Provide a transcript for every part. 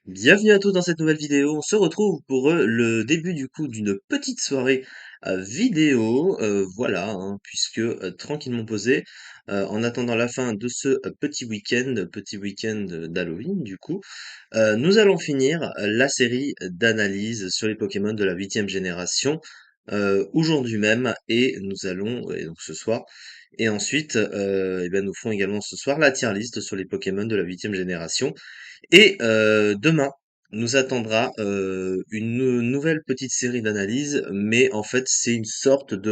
Bienvenue à tous dans cette nouvelle vidéo. On se retrouve pour le début du coup d'une petite soirée vidéo, voilà, hein, puisque tranquillement posé, en attendant la fin de ce petit week-end d'Halloween du coup, nous allons finir la série d'analyses sur les Pokémon de la huitième génération aujourd'hui même, et nous allons, et donc ce soir, et ensuite, eh bien, nous ferons également ce soir la tier list sur les Pokémon de la huitième génération. Et demain nous attendra une nouvelle petite série d'analyses, mais en fait c'est une sorte de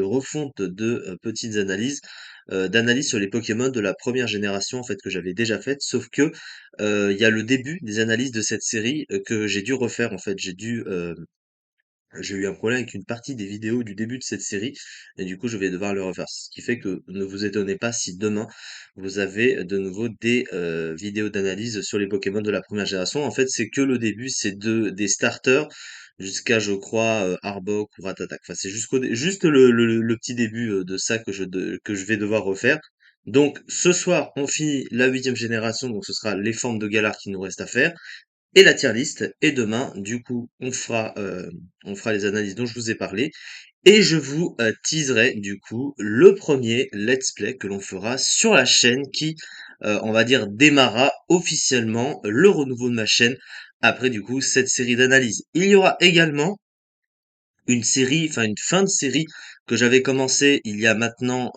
refonte de petites analyses, d'analyses sur les Pokémon de la première génération en fait que j'avais déjà faites, sauf que il y a le début des analyses de cette série que j'ai dû refaire en fait. J'ai eu un problème avec une partie des vidéos du début de cette série et du coup je vais devoir le refaire. Ce qui fait que ne vous étonnez pas si demain vous avez de nouveau des vidéos d'analyse sur les Pokémon de la première génération. En fait, c'est que le début, c'est des starters jusqu'à je crois Arbok ou Ratatak. Enfin, c'est juste le petit début de ça que je vais devoir refaire. Donc ce soir, on finit la huitième génération, donc ce sera les formes de Galar qui nous reste à faire et la tier list. Et demain, du coup, on fera les analyses dont je vous ai parlé. Et je vous teaserai, du coup, le premier let's play que l'on fera sur la chaîne qui, on va dire, démarrera officiellement le renouveau de ma chaîne après, du coup, cette série d'analyses. Il y aura également une série, enfin une fin de série que j'avais commencé il y a maintenant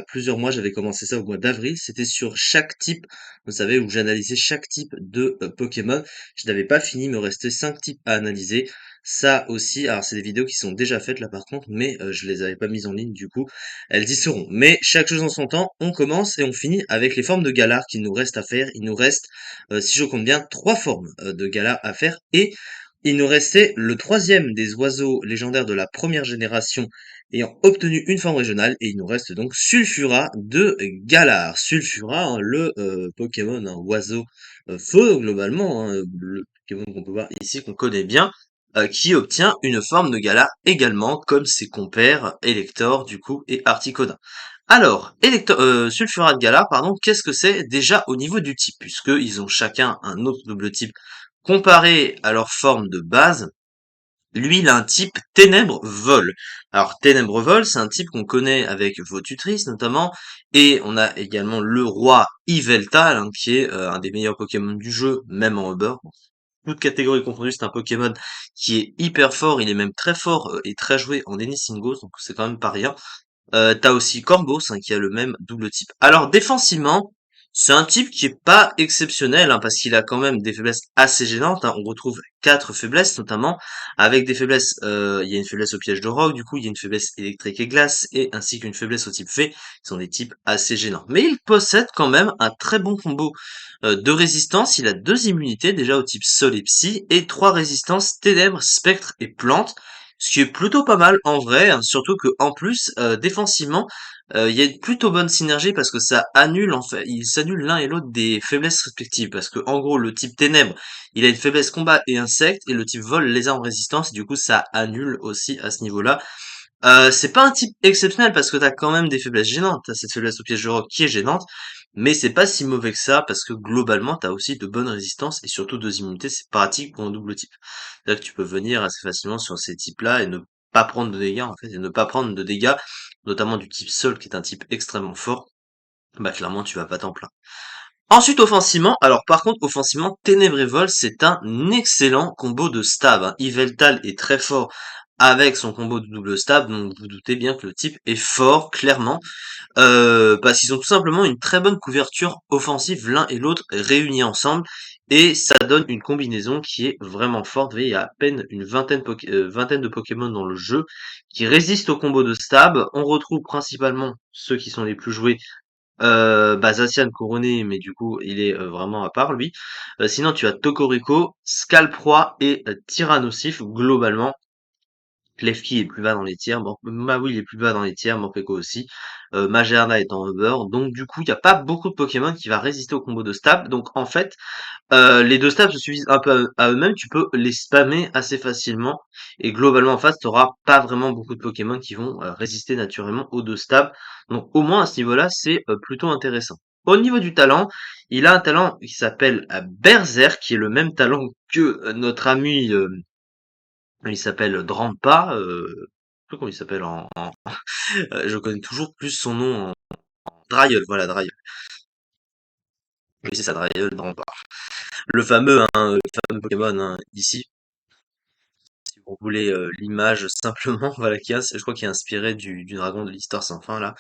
plusieurs mois. J'avais commencé ça au mois d'avril. C'était sur chaque type, vous savez, où j'analysais chaque type de Pokémon. Je n'avais pas fini, il me restait 5 types à analyser. Ça aussi, alors c'est des vidéos qui sont déjà faites là par contre, mais je les avais pas mises en ligne du coup, elles y seront. Mais chaque chose en son temps, on commence et on finit avec les formes de Galar qu'il nous reste à faire. Il nous reste, si je compte bien, 3 formes de Galar à faire, et il nous restait le troisième des oiseaux légendaires de la première génération ayant obtenu une forme régionale, et il nous reste donc Sulfura de Galar. Sulfura, hein, le Pokémon, un oiseau feu globalement, hein, le Pokémon qu'on peut voir ici, qu'on connaît bien, qui obtient une forme de Galar également, comme ses compères Elector du coup et Articodin. Alors, Sulfura de Galar, pardon, qu'est-ce que c'est déjà au niveau du type, puisqu'ils ont chacun un autre double type comparé à leur forme de base. Lui, il a un type Ténèbres-Vol. Alors, Ténèbres-Vol, c'est un type qu'on connaît avec Votutrice notamment, et on a également le roi Yveltal, hein, qui est un des meilleurs Pokémon du jeu, même en Uber. Bon, toute catégorie confondue, c'est un Pokémon qui est hyper fort, il est même très fort et très joué en Denisingos, donc c'est quand même pas rien. T'as aussi Corvos, hein, qui a le même double type. Alors défensivement, c'est un type qui est pas exceptionnel, hein, parce qu'il a quand même des faiblesses assez gênantes, hein. On retrouve quatre faiblesses notamment, avec des faiblesses, il y a une faiblesse au piège de roc, du coup il y a une faiblesse électrique et glace, et ainsi qu'une faiblesse au type fée, qui sont des types assez gênants. Mais il possède quand même un très bon combo de résistance. Il a deux immunités déjà au type sol et psy, et trois résistances ténèbres, spectre et plantes. Ce qui est plutôt pas mal en vrai, hein, surtout que en plus, défensivement, il y a une plutôt bonne synergie parce que ça annule en fait, ils s'annulent l'un et l'autre des faiblesses respectives. Parce que en gros, le type ténèbres, il a une faiblesse combat et insecte, et le type vol les a en résistance, et du coup ça annule aussi à ce niveau-là. C'est pas un type exceptionnel parce que t'as quand même des faiblesses gênantes. T'as cette faiblesse au piège de roc qui est gênante, mais c'est pas si mauvais que ça parce que globalement t'as aussi de bonnes résistances et surtout deux immunités, c'est pratique pour un double type. C'est-à-dire que tu peux venir assez facilement sur ces types-là et ne pas prendre de dégâts en fait, et ne pas prendre de dégâts, notamment du type sol qui est un type extrêmement fort. Bah clairement tu vas pas t'en plaindre. Ensuite, offensivement, alors par contre, offensivement, Ténébrévol, c'est un excellent combo de stab, hein. Yveltal est très fort avec son combo de double stab, donc vous doutez bien que le type est fort, clairement, parce qu'ils ont tout simplement une très bonne couverture offensive l'un et l'autre réunis ensemble, et ça donne une combinaison qui est vraiment forte. Vous voyez, il y a à peine une vingtaine de Pokémon dans le jeu qui résistent au combo de stab. On retrouve principalement ceux qui sont les plus joués, Zacian couronné, mais du coup, il est vraiment à part, lui. Sinon, tu as Tokorico, Scalproie et Tyrannosif, globalement. Klefki est plus bas dans les tiers, Maui il est plus bas dans les tiers, Morpeko aussi. Magerna est en Uber, donc du coup, il n'y a pas beaucoup de Pokémon qui va résister au combo de stab. Donc en fait, les deux stabs se suffisent un peu à eux-mêmes, tu peux les spammer assez facilement, et globalement en face, tu auras pas vraiment beaucoup de Pokémon qui vont résister naturellement aux deux stabs. Donc au moins à ce niveau-là, c'est plutôt intéressant. Au niveau du talent, il a un talent qui s'appelle Berserk, qui est le même talent que notre ami, il s'appelle Drampa, je sais plus comment il s'appelle je connais toujours plus son nom en Draeul, voilà Draeul. Oui, c'est ça, Draeul, Drampa. Le fameux Pokémon hein, ici, si vous voulez l'image simplement, voilà, je crois qu'il est inspiré du dragon de l'histoire sans fin là.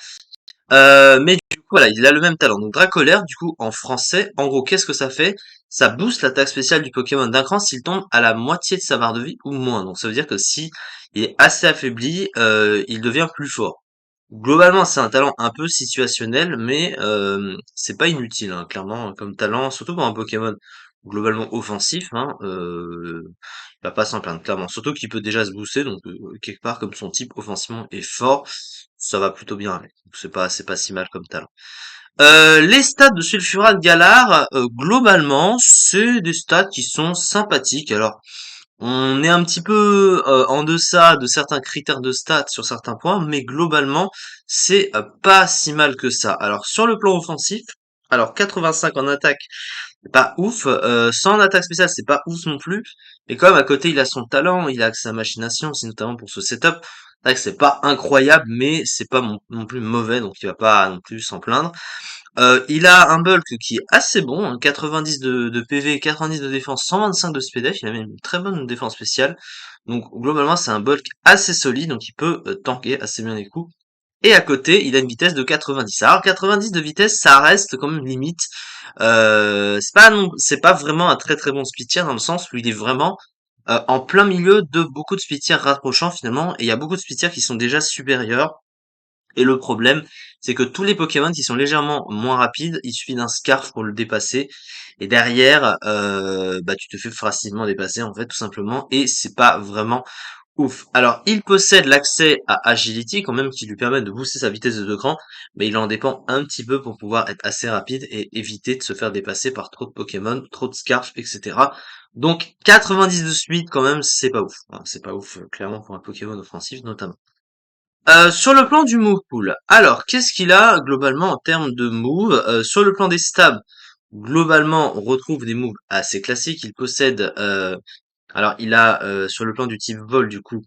Mais du coup, voilà, il a le même talent. Donc Dracolaire, du coup, en français, en gros, qu'est-ce que ça fait? Ça booste l'attaque spéciale du Pokémon d'un cran s'il tombe à la moitié de sa barre de vie ou moins. Donc ça veut dire que si il est assez affaibli, il devient plus fort. Globalement, c'est un talent un peu situationnel, mais c'est pas inutile, hein, clairement, comme talent, surtout pour un Pokémon globalement offensif, hein, il va pas s'en plaindre, clairement. Surtout qu'il peut déjà se booster, donc quelque part, comme son type offensivement est fort, ça va plutôt bien avec. Donc c'est pas si mal comme talent. Les stats de Sulfural Galar, globalement, c'est des stats qui sont sympathiques. Alors, on est un petit peu en deçà de certains critères de stats sur certains points, mais globalement, c'est pas si mal que ça. Alors sur le plan offensif, alors 85 en attaque, c'est pas ouf. 100 en attaque spéciale, c'est pas ouf non plus. Mais quand même, à côté, il a son talent, il a sa machination, c'est notamment pour ce setup. C'est vrai que c'est pas incroyable, mais c'est pas non plus mauvais, donc il va pas non plus s'en plaindre. Il a un bulk qui est assez bon, hein, 90 de PV, 90 de défense, 125 de SPDF, il a même une très bonne défense spéciale. Donc globalement c'est un bulk assez solide, donc il peut tanker assez bien les coups. Et à côté, il a une vitesse de 90. Alors 90 de vitesse, ça reste quand même limite. C'est pas vraiment un très très bon speed tier dans le sens où il est vraiment en plein milieu de beaucoup de speed tiers rapprochants finalement, et il y a beaucoup de speed tiers qui sont déjà supérieurs. Et le problème, c'est que tous les Pokémon qui sont légèrement moins rapides, il suffit d'un Scarf pour le dépasser. Et derrière, bah tu te fais facilement dépasser en fait tout simplement. Et c'est pas vraiment ouf. Alors il possède l'accès à Agility quand même qui lui permet de booster sa vitesse de 2 crans, mais il en dépend un petit peu pour pouvoir être assez rapide et éviter de se faire dépasser par trop de Pokémon, trop de Scarf, etc. Donc 90 de suite quand même, c'est pas ouf. Hein, c'est pas ouf clairement pour un Pokémon offensif notamment. Sur le plan du move pool, alors qu'est-ce qu'il a globalement en termes de move? Sur le plan des stabs, globalement on retrouve des moves assez classiques. Il possède, alors il a sur le plan du type vol du coup,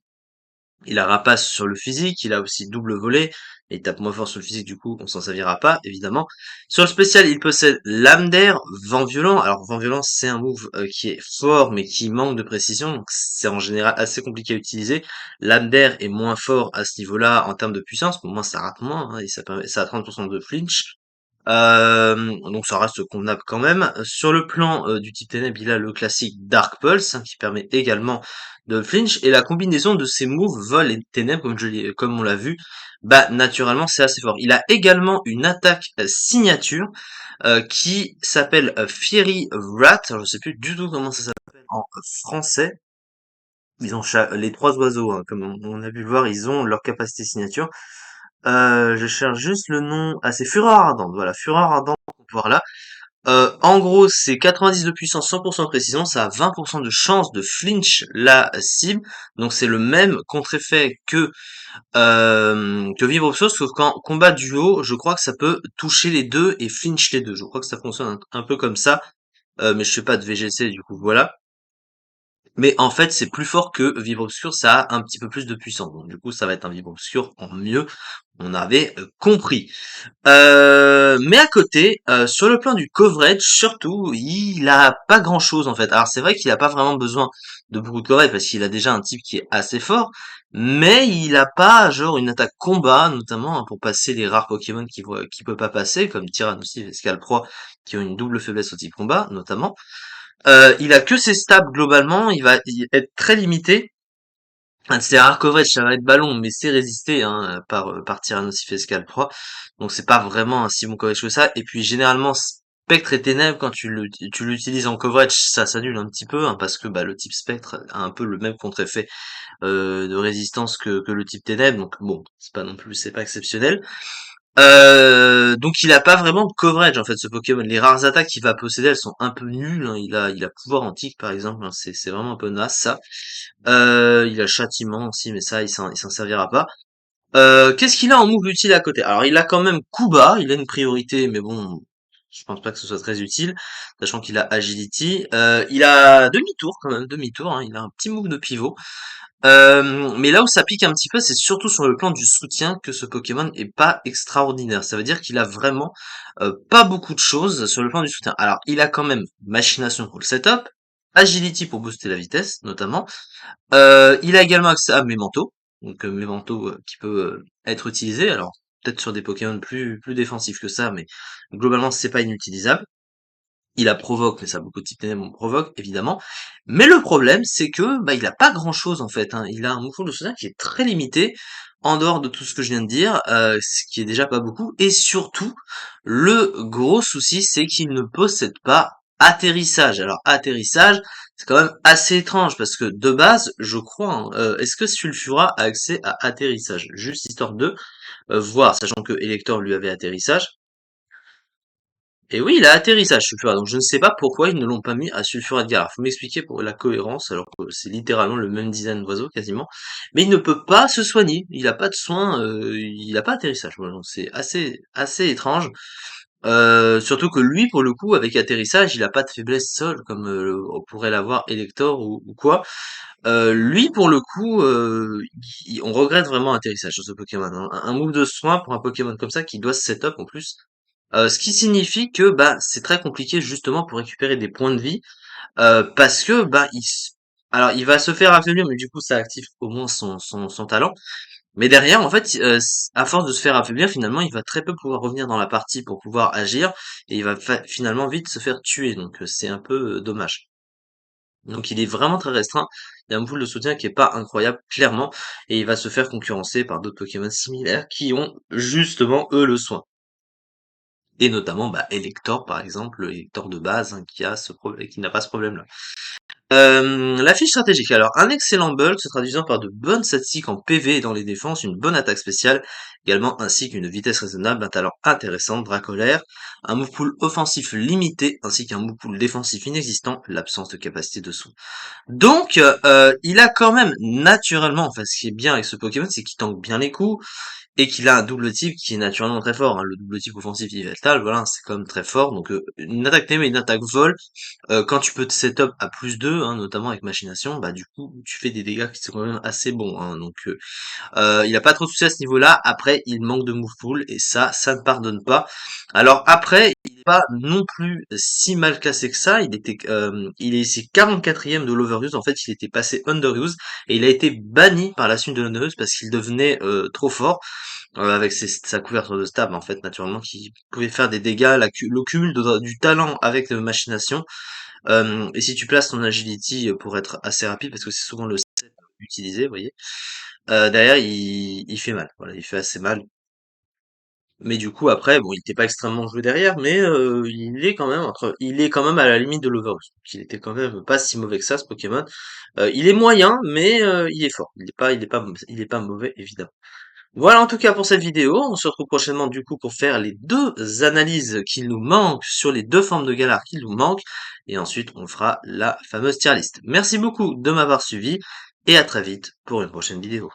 il a rapace sur le physique, il a aussi double volée, et il tape moins fort sur le physique, du coup, on s'en servira pas, évidemment. Sur le spécial, il possède lame d'air, vent violent. Alors, vent violent, c'est un move qui est fort, mais qui manque de précision, donc c'est en général assez compliqué à utiliser. Lame d'air est moins fort à ce niveau-là en termes de puissance, pour moi ça rate moins, hein, et ça a 30% de flinch. Donc ça reste convenable quand même. Sur le plan du type ténèbres, il a le classique Dark Pulse, hein, qui permet également de flinch, et la combinaison de ces moves vol et ténèbres, comme on l'a vu, bah naturellement c'est assez fort. Il a également une attaque signature qui s'appelle Fiery Rat. Alors, je sais plus du tout comment ça s'appelle en français. Ils ont les trois oiseaux, hein, comme on a pu le voir, ils ont leur capacité signature. Je cherche juste le nom. Ah, c'est Fureur Ardente. Voilà, Fureur Ardente, voilà. En gros, c'est 90 de puissance, 100% de précision, ça a 20% de chance de flinch la cible. Donc c'est le même contre-effet que Vivre Sauf qu'en combat duo, je crois que ça peut toucher les deux et flinch les deux. Je crois que ça fonctionne un peu comme ça. Mais je fais pas de VGC, du coup, voilà. Mais en fait, c'est plus fort que Vivre Obscur, ça a un petit peu plus de puissance. Donc du coup, ça va être un Vivre Obscur en mieux. On avait compris. Mais à côté, sur le plan du coverage, surtout, il a pas grand chose en fait. Alors c'est vrai qu'il a pas vraiment besoin de beaucoup de coverage parce qu'il a déjà un type qui est assez fort, mais il a pas genre une attaque combat, notamment hein, pour passer les rares Pokémon qui peut pas passer, comme Tyrannosif et Scalproie, qui ont une double faiblesse au type combat, notamment. Il a que ses stabs globalement, il va être très limité. C'est rare coverage, ça va être ballon, mais c'est résisté hein, par Tyrannosif et Scalproie. Donc c'est pas vraiment un si bon coverage que ça. Et puis généralement, Spectre et Ténèbres, quand tu l'utilises en coverage, ça s'annule un petit peu, hein, parce que bah, le type Spectre a un peu le même contre-effet de résistance que le type Ténèbres. Donc bon, c'est pas non plus, c'est pas exceptionnel. Donc il a pas vraiment de coverage en fait ce Pokémon. Les rares attaques qu'il va posséder, elles sont un peu nulles, hein. Il a pouvoir antique par exemple, hein. C'est vraiment un peu naze ça. Il a châtiment aussi, mais ça il s'en servira pas. Qu'est-ce qu'il a en move utile à côté? Alors il a quand même Kuba, il a une priorité, mais bon, Je pense pas que ce soit très utile, sachant qu'il a Agility. Il a demi-tour quand même, demi-tour, hein, il a un petit move de pivot. Mais là où ça pique un petit peu, c'est surtout sur le plan du soutien que ce Pokémon est pas extraordinaire. Ça veut dire qu'il a vraiment pas beaucoup de choses sur le plan du soutien. Alors, il a quand même Machination pour le setup, Agility pour booster la vitesse, notamment. Il a également accès à Memento, donc Memento qui peut être utilisé. Alors, peut-être sur des Pokémon plus défensifs que ça, mais globalement, c'est pas inutilisable. Il a provoque, mais ça a beaucoup de types ténèbres, on provoque, évidemment. Mais le problème, c'est que bah, il a pas grand-chose en fait, hein. Il a un mouvement de soutien qui est très limité, en dehors de tout ce que je viens de dire, ce qui est déjà pas beaucoup. Et surtout, le gros souci, c'est qu'il ne possède pas atterrissage. Alors atterrissage, c'est quand même assez étrange parce que de base, je crois, hein, est-ce que Sulfura a accès à atterrissage? Juste histoire de voir, sachant que Elector lui avait atterrissage. Et oui, il a atterrissage Sulfurat, donc je ne sais pas pourquoi ils ne l'ont pas mis à Sulfurat de Galar. Faut m'expliquer pour la cohérence, alors que c'est littéralement le même design d'oiseau quasiment. Mais il ne peut pas se soigner, il a pas de soins, il a pas atterrissage. Voilà, donc c'est assez étrange. Surtout que lui, pour le coup, avec atterrissage, il a pas de faiblesse sol comme on pourrait l'avoir Elector ou quoi. Lui, pour le coup, on regrette vraiment atterrissage sur ce Pokémon, hein. Un move de soin pour un Pokémon comme ça qui doit se setup en plus. Ce qui signifie que bah c'est très compliqué justement pour récupérer des points de vie parce que bah alors il va se faire affaiblir mais du coup ça active au moins son talent. Mais derrière en fait à force de se faire affaiblir finalement il va très peu pouvoir revenir dans la partie pour pouvoir agir et il va finalement vite se faire tuer donc c'est un peu dommage. Donc il est vraiment très restreint. Il y a un pool de soutien qui est pas incroyable clairement et il va se faire concurrencer par d'autres Pokémon similaires qui ont justement eux le soin. Et notamment, bah, Elector, par exemple, le Elector de base, hein, qui a ce problème, qui n'a pas ce problème-là. La fiche stratégique. Alors, un excellent bulk se traduisant par de bonnes statistiques en PV et dans les défenses, une bonne attaque spéciale, également ainsi qu'une vitesse raisonnable, un talent intéressant, Dracolaire, un move pool offensif limité, ainsi qu'un move pool défensif inexistant, l'absence de capacité de soin. Donc, il a quand même naturellement, enfin, ce qui est bien avec ce Pokémon, c'est qu'il tank bien les coups, et qu'il a un double type qui est naturellement très fort, hein. Le double type offensif Yveltal, voilà, c'est quand même très fort. Donc une attaque TM et une attaque vol, quand tu peux te setup à +2, hein, notamment avec machination, bah du coup tu fais des dégâts qui sont quand même assez bons, hein. Donc il a pas trop de soucis à ce niveau-là. Après, il manque de move pool et ça ne pardonne pas. Alors après, il est pas non plus si mal classé que ça. Il est ici 44e de l'overuse. En fait, il était passé underuse et il a été banni par la suite de l'underuse parce qu'il devenait trop fort avec sa couverture de stab en fait naturellement qui pouvait faire des dégâts, le cumul du talent avec machination. Et si tu places ton agility pour être assez rapide parce que c'est souvent le set utilisé, vous voyez. Derrière, il fait mal. Voilà, il fait assez mal. Mais du coup, après, bon, il était pas extrêmement joué derrière, mais il est quand même à la limite de l'Overus. Donc, il était quand même pas si mauvais que ça, ce Pokémon. Il est moyen, mais il est fort. Il est pas mauvais, évidemment. Voilà en tout cas pour cette vidéo. On se retrouve prochainement du coup pour faire les deux analyses qu'il nous manquent sur les deux formes de Galar qu'il nous manquent. Et ensuite, on fera la fameuse tier list. Merci beaucoup de m'avoir suivi et à très vite pour une prochaine vidéo.